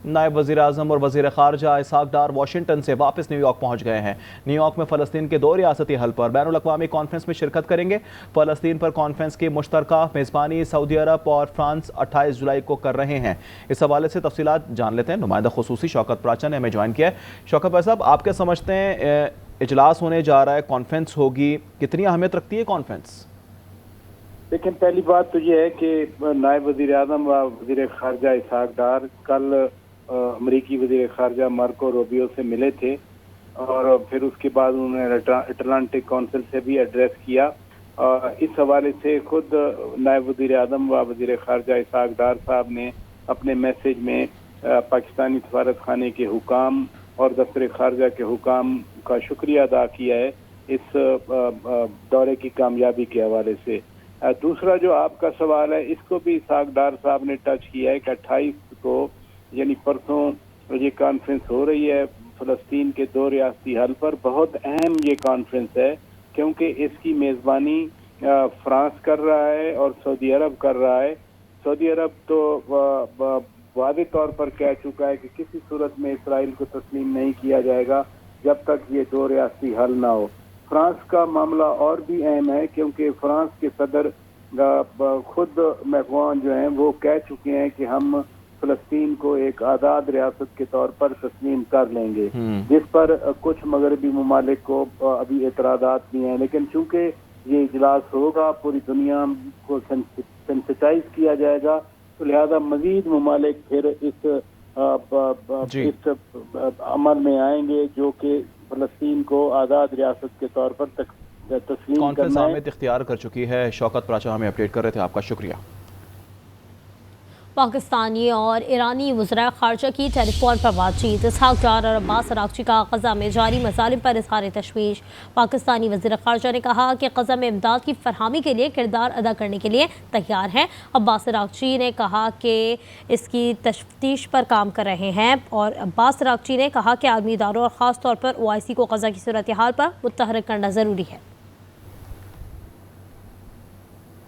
نائب وزیر اعظم اور وزیر خارجہ اسحاق ڈار واشنگٹن سے واپس نیو یارک پہنچ گئے ہیں۔ نیو یارک میں فلسطین کے 2 ریاستی حل پر بین الاقوامی کانفرنس میں شرکت کریں گے۔ فلسطین پر کانفرنس کی مشترکہ میزبانی سعودی عرب اور فرانس 28 جولائی کو کر رہے ہیں۔ اس حوالے سے تفصیلات جان لیتے ہیں، نمائندہ خصوصی شوکت پراچا نے ہمیں جوائن کیا ہے۔ شوکت بھائی صاحب، آپ کیا سمجھتے ہیں، اجلاس ہونے جا رہا ہے، کانفرنس ہوگی، کتنی اہمیت رکھتی ہے کانفرنس؟ لیکن پہلی بات تو یہ ہے کہ نائب وزیر اعظم و وزیر خارجہ اسحاق ڈار کل امریکی وزیر خارجہ مارکو روبیو سے ملے تھے، اور پھر اس کے بعد انہوں نے اٹلانٹک کونسل سے بھی ایڈریس کیا۔ اس حوالے سے خود نائب وزیر اعظم و وزیر خارجہ اسحاق ڈار صاحب نے اپنے میسج میں پاکستانی سفارت خانے کے حکام اور دفتر خارجہ کے حکام کا شکریہ ادا کیا ہے اس دورے کی کامیابی کے حوالے سے۔ دوسرا جو آپ کا سوال ہے، اس کو بھی اسحاق ڈار صاحب نے ٹچ کیا ہے کہ 28 کو یعنی پرسوں یہ کانفرنس ہو رہی ہے فلسطین کے 2 ریاستی حل پر۔ بہت اہم یہ کانفرنس ہے کیونکہ اس کی میزبانی فرانس کر رہا ہے اور سعودی عرب کر رہا ہے۔ سعودی عرب تو واضح طور پر کہہ چکا ہے کہ کسی صورت میں اسرائیل کو تسلیم نہیں کیا جائے گا جب تک یہ 2 ریاستی حل نہ ہو۔ فرانس کا معاملہ اور بھی اہم ہے کیونکہ فرانس کے صدر خود میکرون جو ہیں وہ کہہ چکے ہیں کہ ہم فلسطین کو ایک آزاد ریاست کے طور پر تسلیم کر لیں گے، جس پر کچھ مغربی ممالک کو ابھی اعتراضات بھی ہیں، لیکن چونکہ یہ اجلاس ہوگا، پوری دنیا کو سینسٹائز کیا جائے گا، تو لہذا مزید ممالک پھر اس عمل میں آئیں گے جو کہ فلسطین کو آزاد ریاست کے طور پر تسلیم کانفرنس اہمیت اختیار کر چکی ہے۔ شوکت پراچا ہمیں اپڈیٹ کر رہے تھے، آپ کا شکریہ۔ پاکستانی اور ایرانی وزراء خارجہ کی ٹیلی فون پر بات چیت۔ اسحاق ڈار اور عباس اراغچی کا غزہ میں جاری مظالم پر اظہار تشویش۔ پاکستانی وزیر خارجہ نے کہا کہ غزہ میں امداد کی فراہمی کے لیے کردار ادا کرنے کے لیے تیار ہیں۔ عباس اراغچی نے کہا کہ اس کی تفتیش پر کام کر رہے ہیں، اور عباس اراغچی نے کہا کہ عالمی اداروں اور خاص طور پر OIC کو غزہ کی صورتحال پر متحرک کرنا ضروری ہے۔